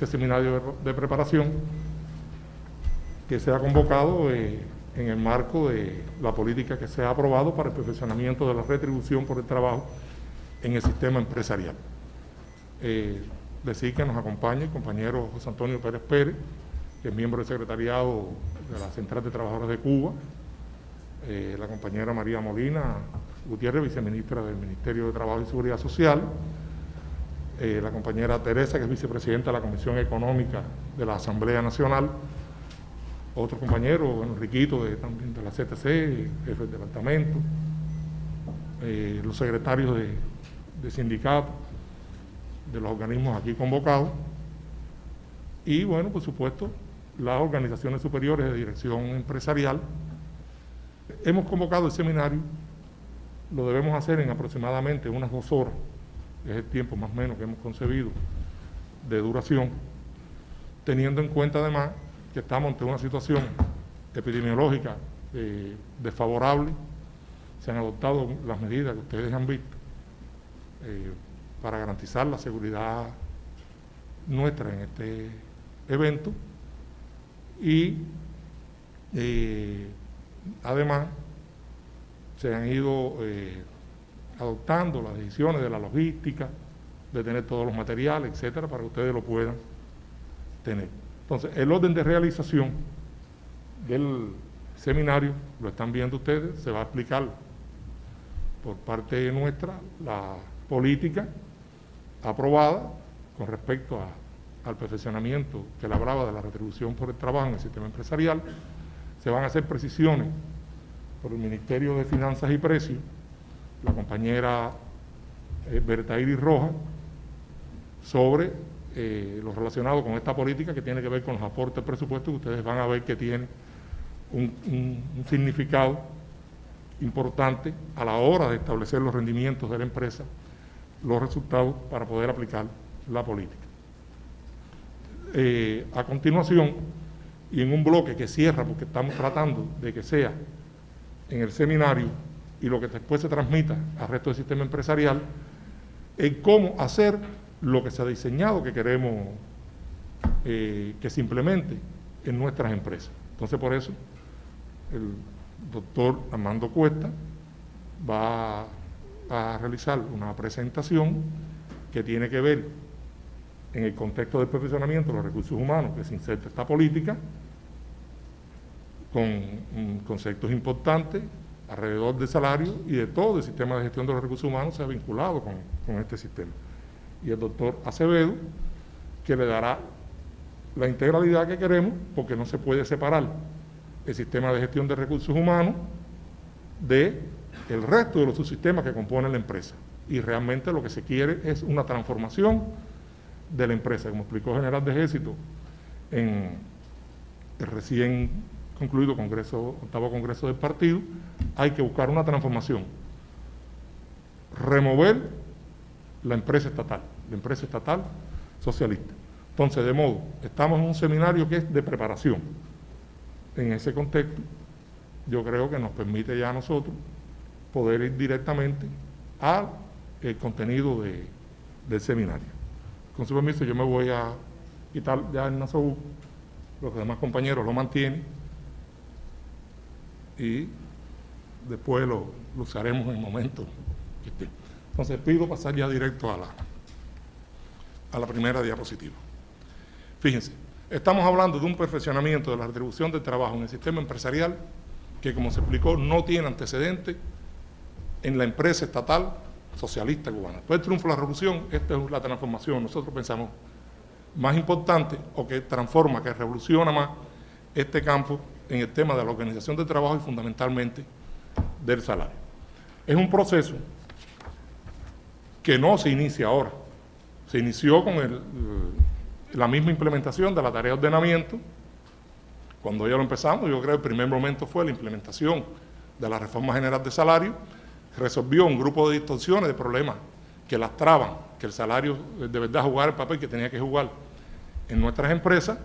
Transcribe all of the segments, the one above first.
este seminario de preparación que se ha convocado en el marco de la política que se ha aprobado para el perfeccionamiento de la retribución por el trabajo en el sistema empresarial. Decir que nos acompaña el compañero José Antonio Pérez Pérez, que es miembro del secretariado de la Central de Trabajadores de Cuba, la compañera María Molina Gutiérrez, viceministra del Ministerio de Trabajo y Seguridad Social, la compañera Teresa, que es vicepresidenta de la Comisión Económica de la Asamblea Nacional, otro compañero, Enriquito, también de la CTC, jefe del departamento, los secretarios de sindicatos, de los organismos aquí convocados, y bueno, por supuesto, las organizaciones superiores de dirección empresarial. Hemos convocado el seminario, lo debemos hacer en aproximadamente unas 2 horas, es el tiempo más o menos que hemos concebido de duración, teniendo en cuenta además que estamos ante una situación epidemiológica desfavorable. Se han adoptado las medidas que ustedes han visto para garantizar la seguridad nuestra en este evento, y además se han ido adoptando las decisiones de la logística, de tener todos los materiales, etcétera, para que ustedes lo puedan tener. Entonces, el orden de realización del seminario, lo están viendo ustedes, se va a explicar por parte nuestra la política aprobada con respecto al perfeccionamiento que le hablaba de la retribución por el trabajo en el sistema empresarial. Se van a hacer precisiones por el Ministerio de Finanzas y Precios, la compañera Bertairis Rojas, sobre lo relacionado con esta política que tiene que ver con los aportes al presupuesto, que ustedes van a ver que tiene un significado importante a la hora de establecer los rendimientos de la empresa, los resultados para poder aplicar la política. A continuación, y en un bloque que cierra, porque estamos tratando de que sea en el seminario y lo que después se transmita al resto del sistema empresarial, es cómo hacer lo que se ha diseñado que queremos que se implemente en nuestras empresas. Entonces, por eso, el doctor Armando Cuesta va a realizar una presentación que tiene que ver en el contexto del perfeccionamiento de los recursos humanos que se inserta esta política, con conceptos importantes alrededor del salario y de todo el sistema de gestión de los recursos humanos se ha vinculado con este sistema. Y el doctor Acevedo, que le dará la integralidad que queremos, porque no se puede separar el sistema de gestión de recursos humanos del resto de los subsistemas que componen la empresa. Y realmente lo que se quiere es una transformación de la empresa. Como explicó el general de Ejército en el recién concluido octavo congreso del partido, hay que buscar una transformación, remover la empresa estatal socialista. Entonces, de modo, estamos en un seminario que es de preparación. En ese contexto, yo creo que nos permite ya a nosotros poder ir directamente al contenido del seminario. Con su permiso, yo me voy a quitar ya el Nassau, los demás compañeros lo mantienen, y después lo usaremos en el momento que esté. Entonces pido pasar ya directo a la primera diapositiva. Fíjense, estamos hablando de un perfeccionamiento de la retribución del trabajo en el sistema empresarial que, como se explicó, no tiene antecedentes en la empresa estatal socialista cubana. Después del triunfo de la revolución, esta es la transformación, nosotros pensamos, más importante, o que transforma, que revoluciona más este campo en el tema de la organización del trabajo y fundamentalmente del salario. Es un proceso que no se inicia ahora, se inició con la misma implementación de la tarea de ordenamiento. Cuando ya lo empezamos, yo creo que el primer momento fue la implementación de la reforma general de salario, resolvió un grupo de distorsiones, de problemas que lastraban que el salario de verdad jugara el papel que tenía que jugar en nuestras empresas,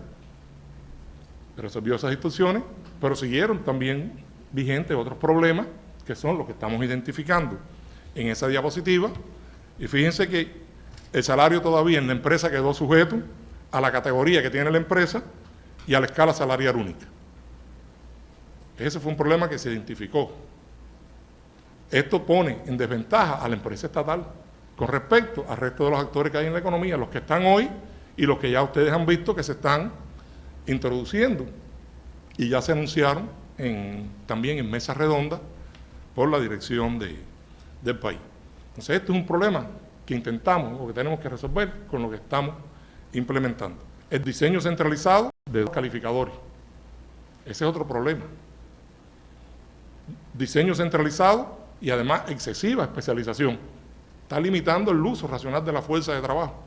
resolvió esas distorsiones, pero siguieron también vigentes otros problemas que son los que estamos identificando en esa diapositiva. Y fíjense que el salario todavía en la empresa quedó sujeto a la categoría que tiene la empresa y a la escala salarial única. Ese fue un problema que se identificó. Esto pone en desventaja a la empresa estatal con respecto al resto de los actores que hay en la economía, los que están hoy y los que ya ustedes han visto que se están introduciendo y ya se anunciaron también en mesas redondas por la dirección del país. Entonces, este es un problema que intentamos o que tenemos que resolver con lo que estamos implementando. El diseño centralizado de los calificadores. Ese es otro problema. Diseño centralizado y además excesiva especialización. Está limitando el uso racional de la fuerza de trabajo.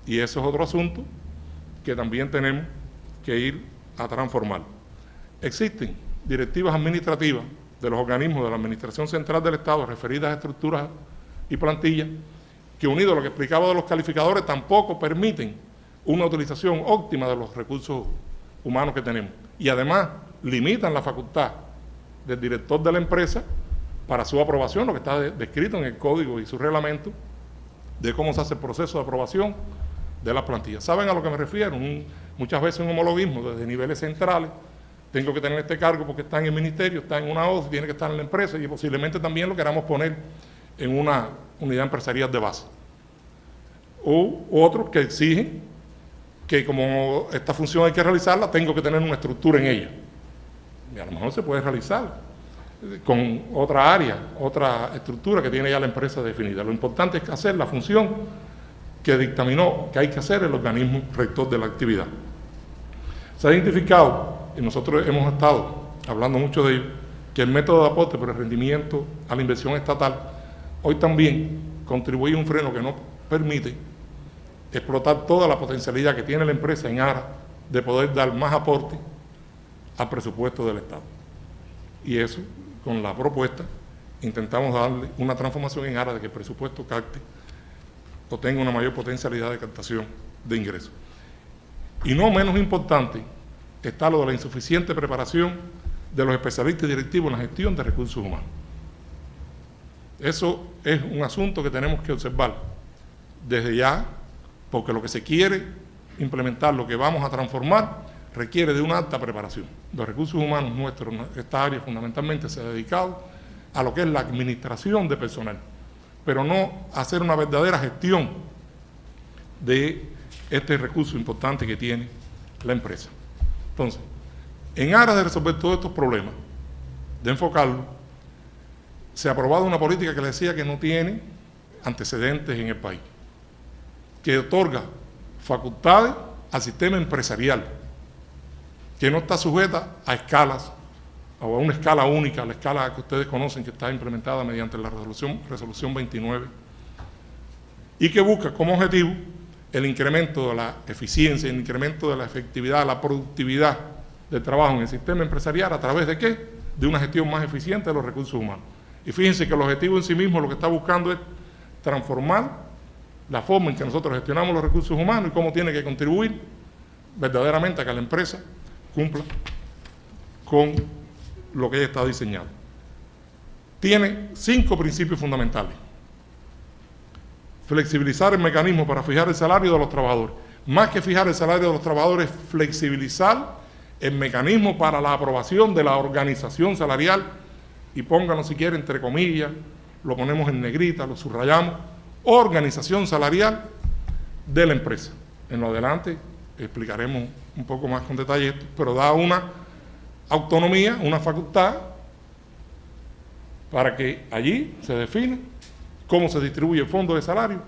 Y eso es otro asunto que también tenemos que ir a transformar. Existen directivas administrativas de los organismos de la Administración Central del Estado referidas a estructuras y plantillas que, unido a lo que explicaba de los calificadores, tampoco permiten una utilización óptima de los recursos humanos que tenemos. Y además limitan la facultad del director de la empresa para su aprobación, lo que está descrito en el código y su reglamento, de cómo se hace el proceso de aprobación de las plantillas. ¿Saben a lo que me refiero? Muchas veces un homologismo desde niveles centrales, tengo que tener este cargo porque está en el ministerio, está en una OCDE, tiene que estar en la empresa y posiblemente también lo queramos poner en una unidad empresarial de base. O otros que exigen que como esta función hay que realizarla, tengo que tener una estructura en ella. Y a lo mejor se puede realizar con otra área, otra estructura que tiene ya la empresa definida. Lo importante es hacer la función que dictaminó que hay que hacer el organismo rector de la actividad. Se ha identificado, y nosotros hemos estado hablando mucho de ello, que el método de aporte por el rendimiento a la inversión estatal hoy también contribuye a un freno que no permite explotar toda la potencialidad que tiene la empresa en aras de poder dar más aporte al presupuesto del Estado. Y eso, con la propuesta, intentamos darle una transformación en aras de que el presupuesto capte o tenga una mayor potencialidad de captación de ingresos. Y no menos importante está lo de la insuficiente preparación de los especialistas directivos en la gestión de recursos humanos. Eso es un asunto que tenemos que observar desde ya, porque lo que se quiere implementar, lo que vamos a transformar, requiere de una alta preparación. Los recursos humanos nuestros, esta área fundamentalmente se ha dedicado a lo que es la administración de personal, pero no hacer una verdadera gestión de este recurso importante que tiene la empresa. Entonces, en aras de resolver todos estos problemas, de enfocarlo, se ha aprobado una política que le decía que no tiene antecedentes en el país, que otorga facultades al sistema empresarial, que no está sujeta a escalas, o a una escala única, la escala que ustedes conocen, que está implementada mediante la resolución 29, y que busca como objetivo el incremento de la eficiencia, el incremento de la efectividad, la productividad del trabajo en el sistema empresarial, ¿a través de qué? De una gestión más eficiente de los recursos humanos. Y fíjense que el objetivo en sí mismo lo que está buscando es transformar la forma en que nosotros gestionamos los recursos humanos y cómo tiene que contribuir verdaderamente a que la empresa cumpla con lo que ella está diseñando. Tiene 5 principios fundamentales. Flexibilizar el mecanismo para fijar el salario de los trabajadores. Más que fijar el salario de los trabajadores, flexibilizar el mecanismo para la aprobación de la organización salarial, y pónganos si quiere entre comillas, lo ponemos en negrita, lo subrayamos, organización salarial de la empresa. En lo adelante explicaremos un poco más con detalle esto, pero da una autonomía, una facultad para que allí se defina cómo se distribuye el fondo de salario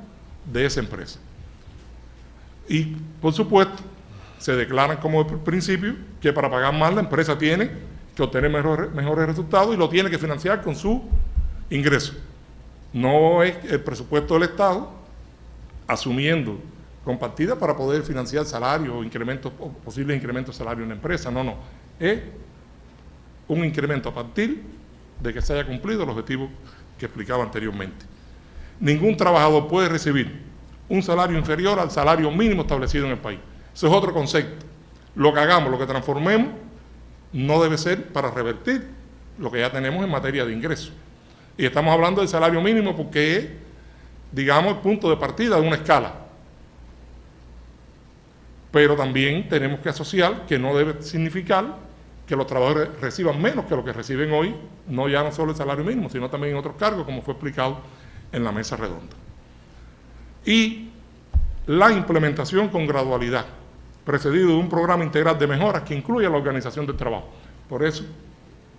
de esa empresa. Y, por supuesto, se declaran como principio que para pagar más la empresa tiene que obtener mejores resultados y lo tiene que financiar con su ingreso. No es el presupuesto del Estado asumiendo compartida para poder financiar salarios o posibles incrementos de salario en la empresa. No. Es un incremento a partir de que se haya cumplido el objetivo que explicaba anteriormente. Ningún trabajador puede recibir un salario inferior al salario mínimo establecido en el país. Ese es otro concepto. Lo que hagamos, lo que transformemos, no debe ser para revertir lo que ya tenemos en materia de ingresos. Y estamos hablando del salario mínimo porque es, digamos, el punto de partida de una escala. pero también tenemos que asociar que no debe significar que los trabajadores reciban menos que lo que reciben hoy, no solo el salario mínimo, sino también en otros cargos, como fue explicado en la mesa redonda. Y la implementación con gradualidad, precedido de un programa integral de mejoras que incluya la organización del trabajo. Por eso,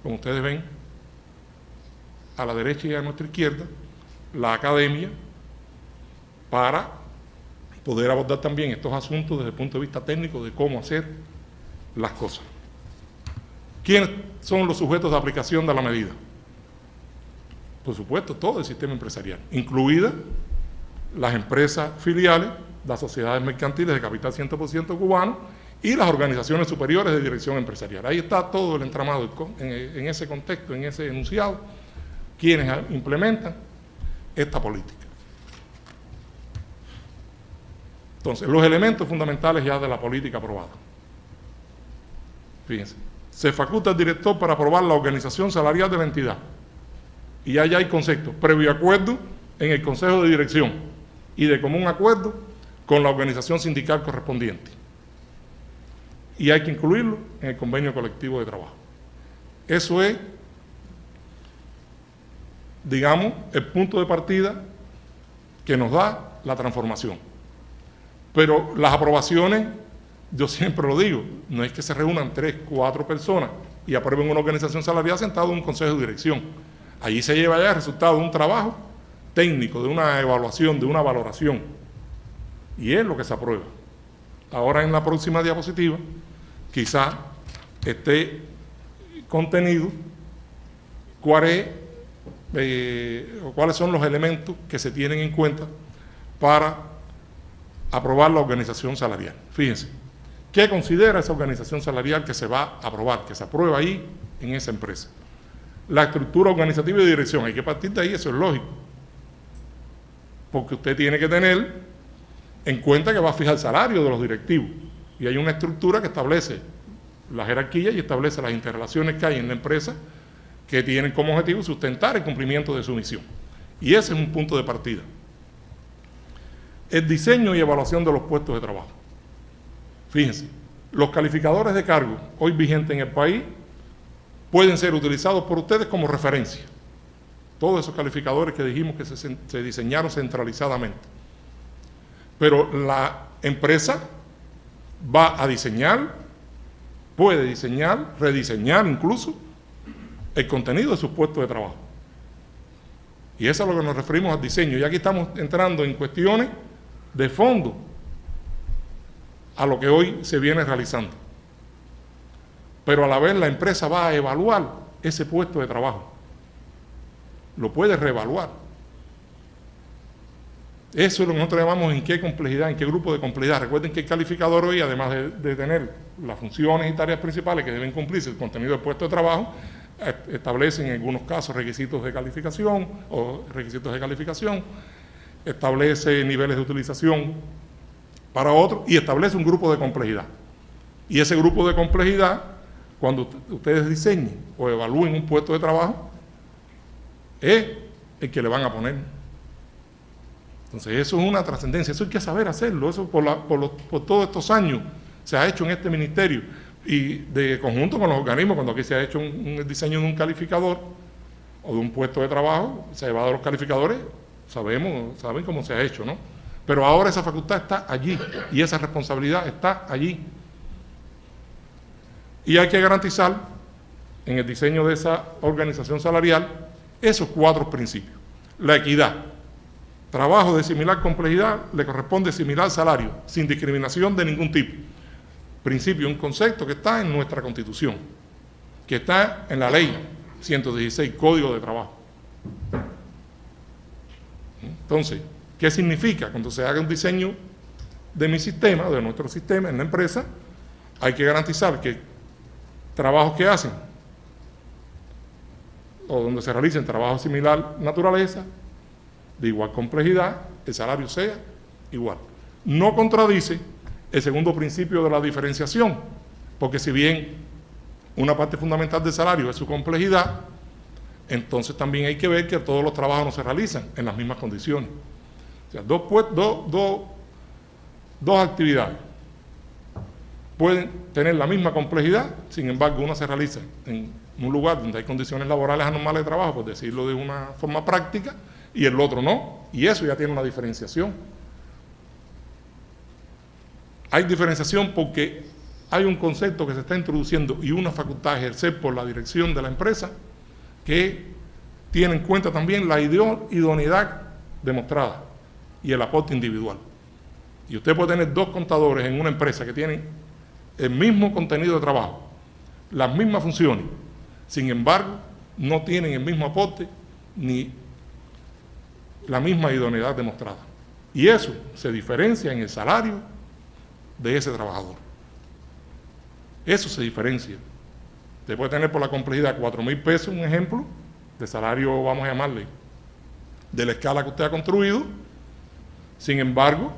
como ustedes ven, a la derecha y a nuestra izquierda, la academia, para poder abordar también estos asuntos desde el punto de vista técnico de cómo hacer las cosas. ¿Quiénes son los sujetos de aplicación de la medida? Por supuesto, todo el sistema empresarial, incluidas las empresas filiales, las sociedades mercantiles de capital 100% cubano y las organizaciones superiores de dirección empresarial. Ahí está todo el entramado en ese contexto, en ese enunciado, quienes implementan esta política. Entonces, los elementos fundamentales ya de la política aprobada. Fíjense, se faculta al director para aprobar la organización salarial de la entidad. Y allá hay conceptos, previo acuerdo en el Consejo de Dirección y de común acuerdo con la organización sindical correspondiente. Y hay que incluirlo en el convenio colectivo de trabajo. Eso es, digamos, el punto de partida que nos da la transformación. Pero las aprobaciones, yo siempre lo digo, no es que se reúnan 3, 4 personas y aprueben una organización salarial sentado en un consejo de dirección. Allí se lleva ya el resultado de un trabajo técnico, de una evaluación, de una valoración. Y es lo que se aprueba. Ahora en la próxima diapositiva, quizá esté contenido cuáles son los elementos que se tienen en cuenta para aprobar la organización salarial. Fíjense, ¿qué considera esa organización salarial que se va a aprobar, que se aprueba ahí en esa empresa? La estructura organizativa y de dirección, hay que partir de ahí, eso es lógico, porque usted tiene que tener en cuenta que va a fijar el salario de los directivos, y hay una estructura que establece la jerarquía y establece las interrelaciones que hay en la empresa que tienen como objetivo sustentar el cumplimiento de su misión. Y ese es un punto de partida. El diseño y evaluación de los puestos de trabajo. Fíjense, los calificadores de cargo hoy vigentes en el país pueden ser utilizados por ustedes como referencia. Todos esos calificadores que dijimos que se diseñaron centralizadamente. Pero la empresa va a diseñar, puede diseñar, rediseñar incluso el contenido de sus puestos de trabajo. Y eso es a lo que nos referimos al diseño. Y aquí estamos entrando en cuestiones de fondo a lo que hoy se viene realizando. Pero a la vez la empresa va a evaluar ese puesto de trabajo. Lo puede reevaluar. Eso es lo que nosotros llamamos en qué complejidad, en qué grupo de complejidad. Recuerden que el calificador hoy, además de tener las funciones y tareas principales que deben cumplirse, el contenido del puesto de trabajo, establece en algunos casos requisitos de calificación establece niveles de utilización para otros y establece un grupo de complejidad. Y ese grupo de complejidad, cuando ustedes diseñen o evalúen un puesto de trabajo, es el que le van a poner. Entonces eso es una trascendencia, eso hay que saber hacerlo, eso por todos estos años se ha hecho en este ministerio y de conjunto con los organismos, cuando aquí se ha hecho un diseño de un calificador o de un puesto de trabajo, se ha llevado a los calificadores, saben cómo se ha hecho, ¿no? Pero ahora esa facultad está allí y esa responsabilidad está allí. Y hay que garantizar en el diseño de esa organización salarial esos 4 principios. La equidad. Trabajo de similar complejidad le corresponde similar salario, sin discriminación de ningún tipo. Principio, un concepto que está en nuestra Constitución, que está en la Ley 116, Código de Trabajo. Entonces, ¿qué significa? Cuando se haga un diseño de mi sistema, de nuestro sistema en la empresa, hay que garantizar que trabajos que hacen o donde se realicen trabajos similar naturaleza, de igual complejidad, el salario sea igual. No contradice el segundo principio de la diferenciación, porque si bien una parte fundamental del salario es su complejidad, entonces también hay que ver que todos los trabajos no se realizan en las mismas condiciones. O sea, dos actividades pueden tener la misma complejidad, sin embargo, una se realiza en un lugar donde hay condiciones laborales anormales de trabajo, por decirlo de una forma práctica, y el otro no, y eso ya tiene una diferenciación. Hay diferenciación porque hay un concepto que se está introduciendo y una facultad a ejercer por la dirección de la empresa que tiene en cuenta también la idoneidad demostrada y el aporte individual. Y usted puede tener dos contadores en una empresa que tienen el mismo contenido de trabajo, las mismas funciones, sin embargo, no tienen el mismo aporte ni la misma idoneidad demostrada. Y eso se diferencia en el salario de ese trabajador. Eso se diferencia. Usted puede tener por la complejidad 4.000 pesos, un ejemplo, de salario, vamos a llamarle, de la escala que usted ha construido. Sin embargo,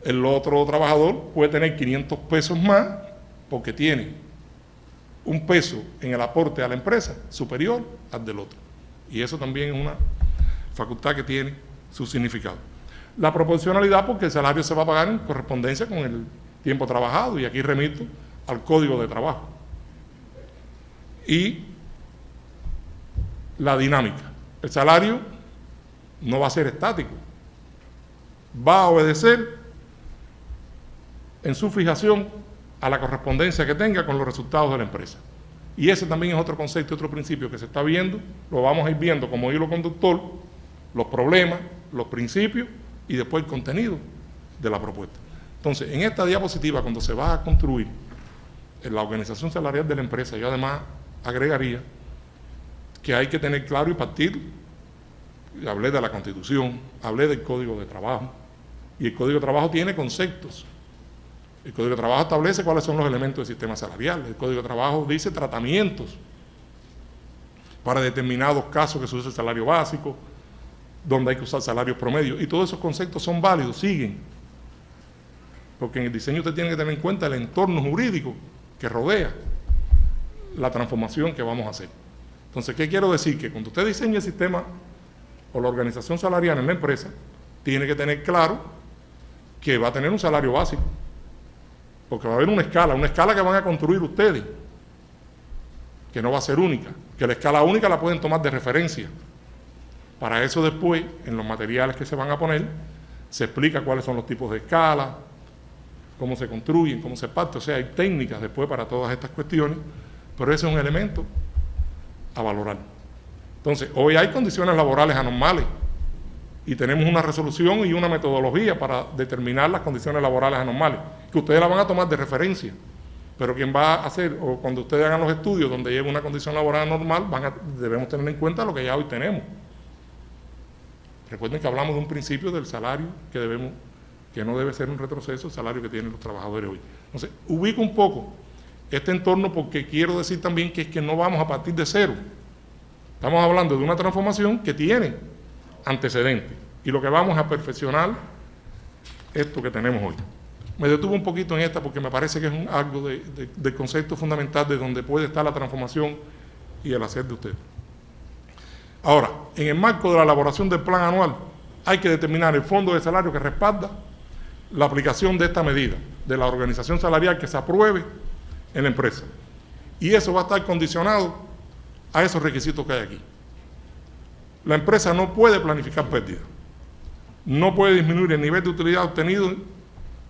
el otro trabajador puede tener 500 pesos más porque tiene un peso en el aporte a la empresa superior al del otro. Y eso también es una facultad que tiene su significado. La proporcionalidad, porque el salario se va a pagar en correspondencia con el tiempo trabajado, y aquí remito al Código de Trabajo. Y la dinámica. El salario no va a ser estático, va a obedecer en su fijación a la correspondencia que tenga con los resultados de la empresa. Y ese también es otro concepto, otro principio que se está viendo, lo vamos a ir viendo como hilo conductor, los problemas, los principios y después el contenido de la propuesta. Entonces, en esta diapositiva, cuando se va a construir la organización salarial de la empresa, yo además agregaría que hay que tener claro y partir, hablé de la Constitución, hablé del Código de Trabajo, y el Código de Trabajo tiene conceptos. El Código de Trabajo establece cuáles son los elementos del sistema salarial. El Código de Trabajo dice tratamientos para determinados casos que se usa el salario básico, donde hay que usar salarios promedio, y todos esos conceptos son válidos, siguen. Porque en el diseño usted tiene que tener en cuenta el entorno jurídico que rodea la transformación que vamos a hacer. Entonces, ¿qué quiero decir? Que cuando usted diseña el sistema o la organización salarial en la empresa, tiene que tener claro que va a tener un salario básico, porque va a haber una escala que van a construir ustedes, que no va a ser única, que la escala única la pueden tomar de referencia. Para eso después, en los materiales que se van a poner, se explica cuáles son los tipos de escala, cómo se construyen, cómo se parte, o sea, hay técnicas después para todas estas cuestiones, pero ese es un elemento a valorar. Entonces, hoy hay condiciones laborales anormales y tenemos una resolución y una metodología para determinar las condiciones laborales anormales, que ustedes la van a tomar de referencia, pero quien va a hacer, o cuando ustedes hagan los estudios donde lleve una condición laboral anormal, debemos tener en cuenta lo que ya hoy tenemos. Recuerden que hablamos de un principio del salario que no debe ser un retroceso, el salario que tienen los trabajadores hoy. Entonces, ubico un poco este entorno porque quiero decir también que es que no vamos a partir de cero. Estamos hablando de una transformación que tiene antecedentes y lo que vamos a perfeccionar esto que tenemos hoy. Me detuve un poquito en esta porque me parece que es algo del concepto fundamental de donde puede estar la transformación y el hacer de ustedes. Ahora, en el marco de la elaboración del plan anual, hay que determinar el fondo de salario que respalda la aplicación de esta medida, de la organización salarial que se apruebe en la empresa. Y eso va a estar condicionado a esos requisitos que hay aquí. La empresa no puede planificar pérdidas, no puede disminuir el nivel de utilidad obtenido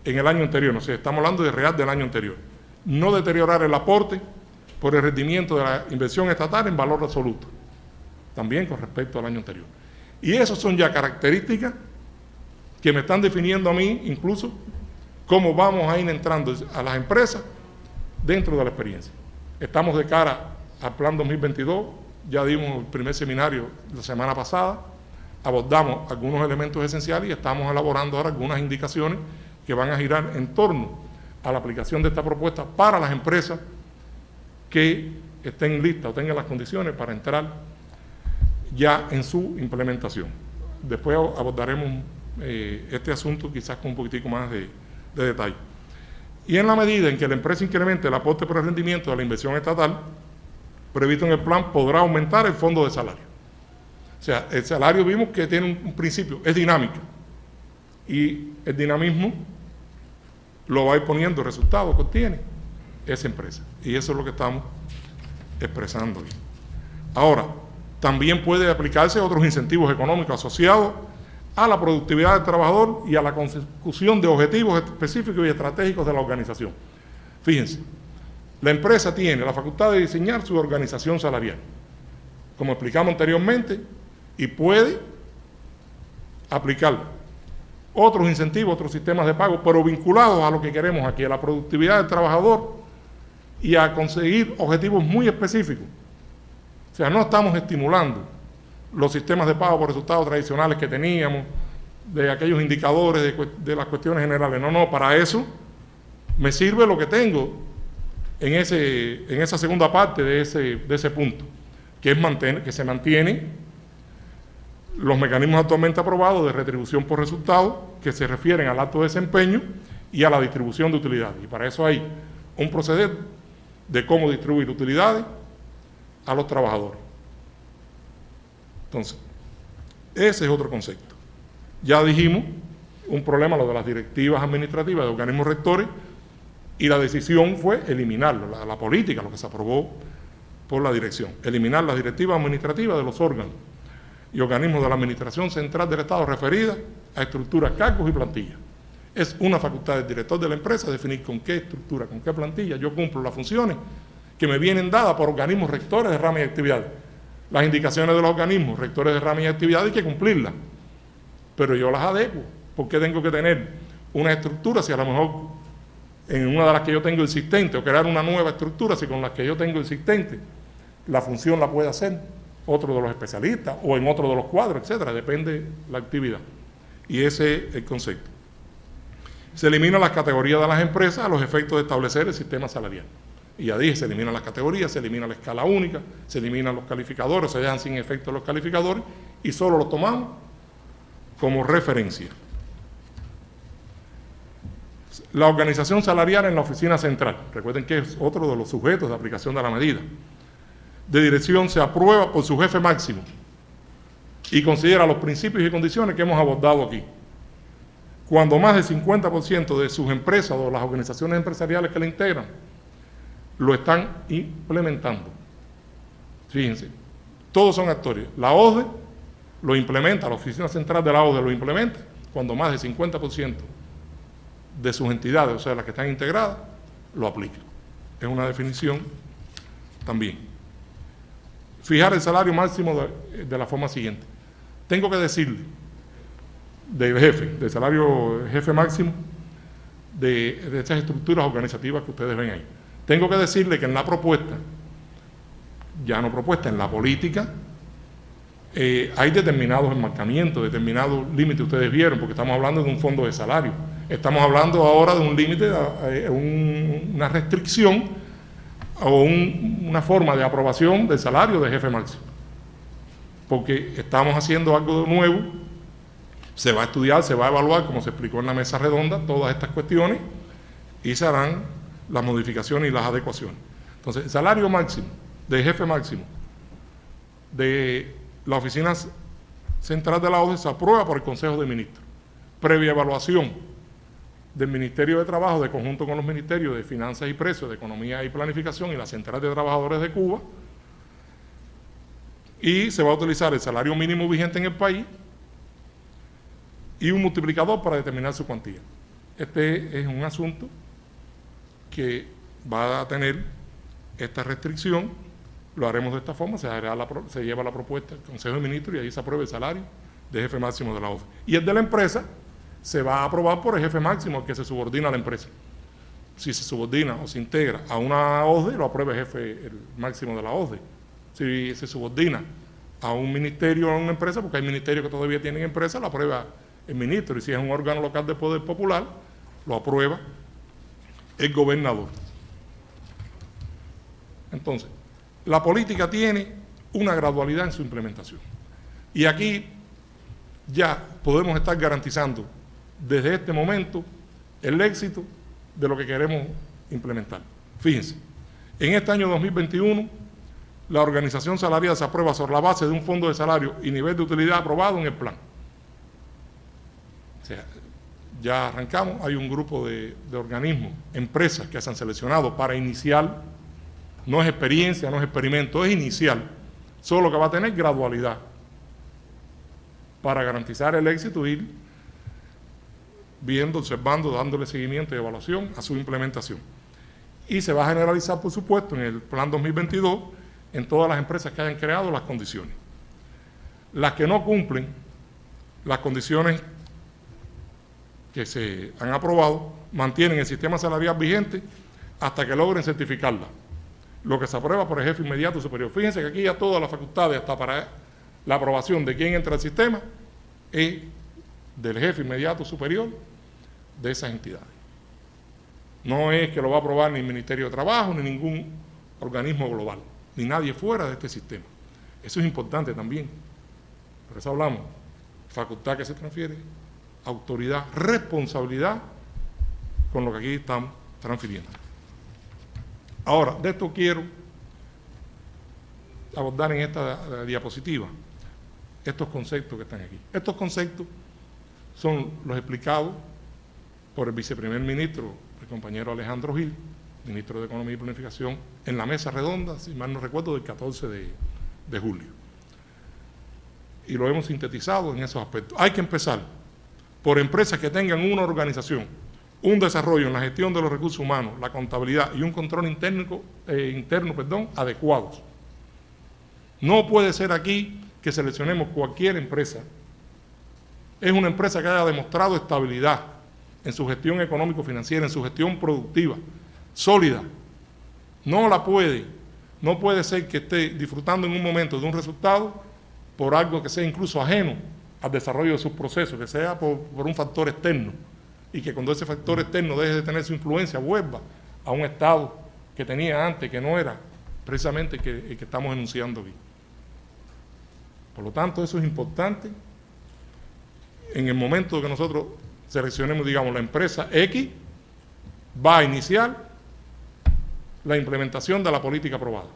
en el año anterior, o sea, estamos hablando de real del año anterior, no deteriorar el aporte por el rendimiento de la inversión estatal en valor absoluto, también con respecto al año anterior. Y esas son ya características que me están definiendo a mí incluso cómo vamos a ir entrando a las empresas dentro de la experiencia. Estamos de cara al plan 2022, ya dimos el primer seminario la semana pasada, abordamos algunos elementos esenciales y estamos elaborando ahora algunas indicaciones que van a girar en torno a la aplicación de esta propuesta para las empresas que estén listas o tengan las condiciones para entrar ya en su implementación. Después abordaremos este asunto quizás con un poquitico más de detalle. Y en la medida en que la empresa incremente el aporte por el rendimiento de la inversión estatal previsto en el plan, podrá aumentar el fondo de salario. O sea, el salario vimos que tiene un principio, es dinámica. Y el dinamismo lo va a ir poniendo el resultado que obtiene esa empresa. Y eso es lo que estamos expresando hoy. Ahora, también puede aplicarse otros incentivos económicos asociados a la productividad del trabajador y a la consecución de objetivos específicos y estratégicos de la organización. Fíjense, la empresa tiene la facultad de diseñar su organización salarial, como explicamos anteriormente, y puede aplicar otros incentivos, otros sistemas de pago, pero vinculados a lo que queremos aquí, a la productividad del trabajador y a conseguir objetivos muy específicos. O sea, no estamos estimulando los sistemas de pago por resultados tradicionales que teníamos, de aquellos indicadores de las cuestiones generales. No, para eso me sirve lo que tengo en esa segunda parte de ese punto, que es que se mantienen los mecanismos actualmente aprobados de retribución por resultados que se refieren al alto desempeño y a la distribución de utilidades. Y para eso hay un proceder de cómo distribuir utilidades a los trabajadores. Entonces, ese es otro concepto. Ya dijimos un problema, lo de las directivas administrativas de organismos rectores, y la decisión fue eliminarlo, la política, lo que se aprobó por la dirección, eliminar las directivas administrativas de los órganos y organismos de la Administración Central del Estado referidas a estructuras, cargos y plantillas. Es una facultad del director de la empresa definir con qué estructura, con qué plantilla yo cumplo las funciones que me vienen dadas por organismos rectores de ramas y actividades. Las indicaciones de los organismos rectores de ramas y actividades hay que cumplirlas, pero yo las adecuo. ¿Por qué tengo que tener una estructura si a lo mejor en una de las que yo tengo existente, o crear una nueva estructura si con las que yo tengo existente la función la puede hacer otro de los especialistas o en otro de los cuadros, etcétera? Depende la actividad. Y ese es el concepto. Se eliminan las categorías de las empresas a los efectos de establecer el sistema salarial. Y ya dije, se eliminan las categorías, se elimina la escala única, se eliminan los calificadores, se dejan sin efecto los calificadores y solo los tomamos como referencia. La organización salarial en la oficina central, recuerden que es otro de los sujetos de aplicación de la medida, de dirección se aprueba por su jefe máximo y considera los principios y condiciones que hemos abordado aquí. Cuando más del 50% de sus empresas o las organizaciones empresariales que la integran lo están implementando. Fíjense, todos son actores. La OSDE lo implementa, la oficina central de la OSDE lo implementa cuando más del 50% de sus entidades, o sea, las que están integradas, lo aplican. Es una definición también. Fijar el salario máximo de la forma siguiente. Tengo que decirle del salario jefe máximo de estas estructuras organizativas que ustedes ven ahí. Tengo que decirle que en la propuesta, ya no propuesta, en la política, hay determinados enmarcamientos, determinados límites, ustedes vieron, porque estamos hablando de un fondo de salario. Estamos hablando ahora de un límite, una restricción o una forma de aprobación del salario de jefe máximo. Porque estamos haciendo algo nuevo, se va a estudiar, se va a evaluar, como se explicó en la mesa redonda, todas estas cuestiones, y se harán las modificaciones y las adecuaciones. Entonces, el salario máximo, de jefe máximo, de la oficina central de la OSDE se aprueba por el Consejo de Ministros, previa evaluación del Ministerio de Trabajo, de conjunto con los Ministerios de Finanzas y Precios, de Economía y Planificación y la Central de Trabajadores de Cuba, y se va a utilizar el salario mínimo vigente en el país y un multiplicador para determinar su cuantía. Este es un asunto que va a tener esta restricción, lo haremos de esta forma, se lleva la propuesta al Consejo de Ministros y ahí se aprueba el salario de jefe máximo de la OSDE. Y el de la empresa se va a aprobar por el jefe máximo al que se subordina a la empresa. Si se subordina o se integra a una OSDE, lo aprueba el máximo de la OSDE. Si se subordina a un ministerio o a una empresa, porque hay ministerios que todavía tienen empresa, lo aprueba el ministro. Y si es un órgano local de poder popular, lo aprueba el gobernador. Entonces, la política tiene una gradualidad en su implementación. Y aquí ya podemos estar garantizando desde este momento el éxito de lo que queremos implementar. Fíjense, en este año 2021, la organización salarial se aprueba sobre la base de un fondo de salario y nivel de utilidad aprobado en el plan. O sea, ya arrancamos, hay un grupo de organismos, empresas que se han seleccionado para iniciar, no es experiencia, no es experimento, es inicial, solo que va a tener gradualidad para garantizar el éxito, ir viendo, observando, dándole seguimiento y evaluación a su implementación. Y se va a generalizar, por supuesto, en el plan 2022, en todas las empresas que hayan creado las condiciones. Las que no cumplen las condiciones que se han aprobado, mantienen el sistema salarial vigente hasta que logren certificarla. Lo que se aprueba por el jefe inmediato superior. Fíjense que aquí ya todas las facultades, hasta para la aprobación de quién entra al sistema, es del jefe inmediato superior de esas entidades. No es que lo va a aprobar ni el Ministerio de Trabajo, ni ningún organismo global, ni nadie fuera de este sistema. Eso es importante también. Por eso hablamos, facultad que se transfiere, autoridad, responsabilidad con lo que aquí estamos transfiriendo. Ahora, de esto quiero abordar en esta diapositiva estos conceptos que están aquí. Estos conceptos son los explicados por el viceprimer ministro, el compañero Alejandro Gil, ministro de Economía y Planificación, en la mesa redonda, si mal no recuerdo, del 14 de julio. Y lo hemos sintetizado en esos aspectos. Hay que empezar por empresas que tengan una organización, un desarrollo en la gestión de los recursos humanos, la contabilidad y un control interno adecuados. No puede ser aquí que seleccionemos cualquier empresa. Es una empresa que haya demostrado estabilidad en su gestión económico-financiera, en su gestión productiva, sólida. No puede ser que esté disfrutando en un momento de un resultado por algo que sea incluso ajeno al desarrollo de sus procesos, que sea por un factor externo, y que cuando ese factor externo deje de tener su influencia, vuelva a un estado que tenía antes, que no era precisamente el que estamos enunciando aquí. Por lo tanto, eso es importante en el momento que nosotros seleccionemos, digamos, la empresa X, va a iniciar la implementación de la política aprobada.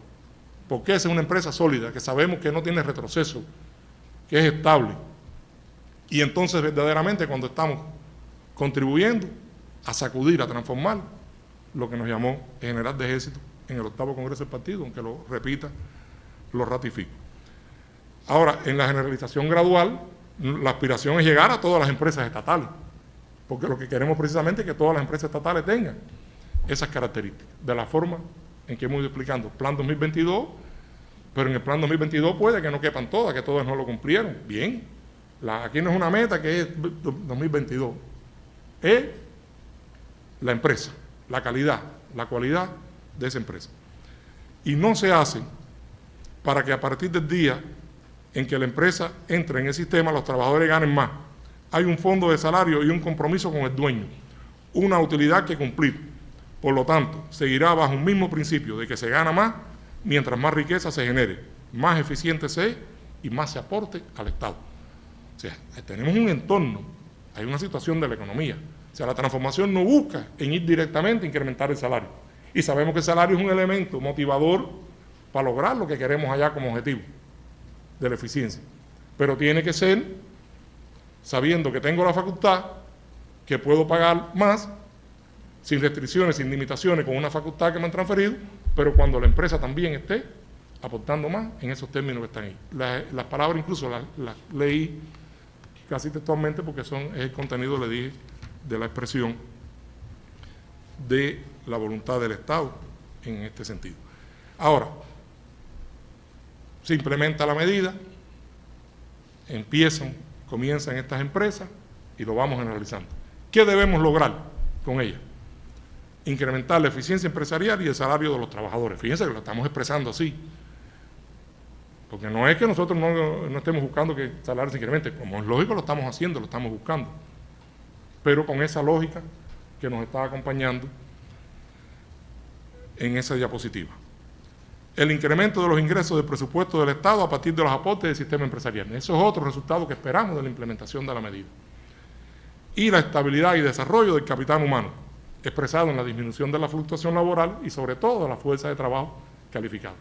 Porque esa es una empresa sólida, que sabemos que no tiene retroceso, que es estable. Y entonces, verdaderamente, cuando estamos contribuyendo a sacudir, a transformar lo que nos llamó General de Ejército en el 8º Congreso del Partido, aunque lo repita, lo ratifico. Ahora, en la generalización gradual, la aspiración es llegar a todas las empresas estatales, porque lo que queremos precisamente es que todas las empresas estatales tengan esas características, de la forma en que hemos ido explicando. Plan 2022, pero en el plan 2022 puede que no quepan todas, que todas no lo cumplieron. Bien, aquí no es una meta que es 2022, es la empresa, la calidad, la cualidad de esa empresa. Y no se hace para que a partir del día en que la empresa entre en el sistema, los trabajadores ganen más. Hay un fondo de salario y un compromiso con el dueño, una utilidad que cumplir. Por lo tanto, seguirá bajo un mismo principio de que se gana más mientras más riqueza se genere, más eficiente se es y más se aporte al Estado. O sea, tenemos un entorno, hay una situación de la economía. O sea, la transformación no busca en ir directamente a incrementar el salario. Y sabemos que el salario es un elemento motivador para lograr lo que queremos allá como objetivo de la eficiencia. Pero tiene que ser sabiendo que tengo la facultad, que puedo pagar más, sin restricciones, sin limitaciones, con una facultad que me han transferido, pero cuando la empresa también esté aportando más en esos términos que están ahí. Las palabras incluso las leí casi textualmente porque es el contenido, le dije, de la expresión de la voluntad del Estado en este sentido. Ahora, se implementa la medida, comienzan estas empresas y lo vamos analizando. ¿Qué debemos lograr con ellas? Incrementar la eficiencia empresarial y el salario de los trabajadores. Fíjense que lo estamos expresando así, porque no es que nosotros no estemos buscando que el salario se incremente, como es lógico lo estamos haciendo, lo estamos buscando, pero con esa lógica que nos está acompañando en esa diapositiva. El incremento de los ingresos del presupuesto del Estado a partir de los aportes del sistema empresarial. Eso es otro resultado que esperamos de la implementación de la medida. Y la estabilidad y desarrollo del capital humano, expresado en la disminución de la fluctuación laboral y sobre todo de la fuerza de trabajo calificada.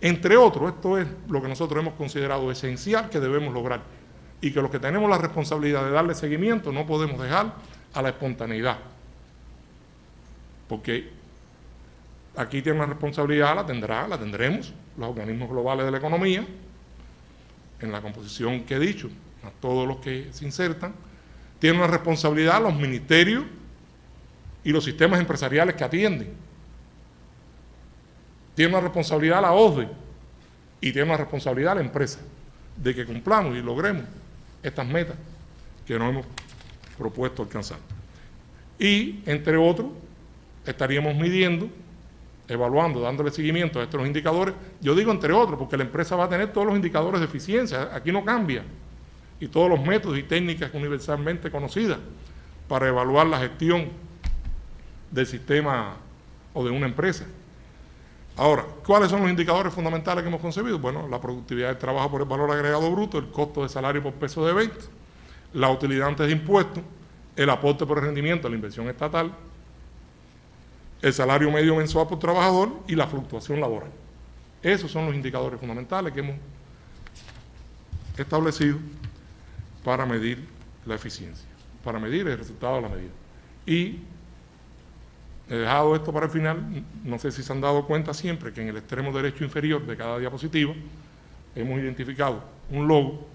Entre otros, esto es lo que nosotros hemos considerado esencial que debemos lograr y que los que tenemos la responsabilidad de darle seguimiento no podemos dejar a la espontaneidad, porque aquí tiene una responsabilidad, la tendremos los organismos globales de la economía, en la composición que he dicho, a todos los que se insertan, tiene una responsabilidad los ministerios y los sistemas empresariales que atienden, tiene una responsabilidad la OCDE y tiene una responsabilidad la empresa de que cumplamos y logremos estas metas que nos hemos propuesto alcanzar. Y, entre otros, estaríamos midiendo, evaluando, dándole seguimiento a estos indicadores. Yo digo entre otros, porque la empresa va a tener todos los indicadores de eficiencia, aquí no cambia, y todos los métodos y técnicas universalmente conocidas para evaluar la gestión del sistema o de una empresa. Ahora, ¿cuáles son los indicadores fundamentales que hemos concebido? Bueno, la productividad del trabajo por el valor agregado bruto, el costo de salario por peso de venta, la utilidad antes de impuestos, el aporte por el rendimiento a la inversión estatal, el salario medio mensual por trabajador y la fluctuación laboral. Esos son los indicadores fundamentales que hemos establecido para medir la eficiencia, para medir el resultado de la medida. Y he dejado esto para el final. No sé si se han dado cuenta siempre que en el extremo derecho inferior de cada diapositiva hemos identificado un logo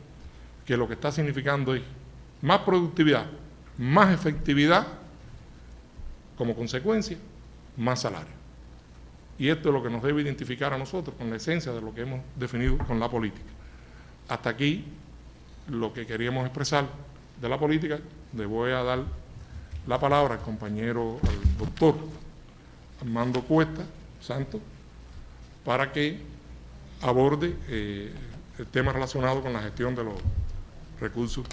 que lo que está significando es más productividad, más efectividad, como consecuencia, más salario. Y esto es lo que nos debe identificar a nosotros con la esencia de lo que hemos definido con la política. Hasta aquí lo que queríamos expresar de la política. Le voy a dar la palabra al compañero, al doctor Armando Cuesta Santos, para que aborde el tema relacionado con la gestión de los recursos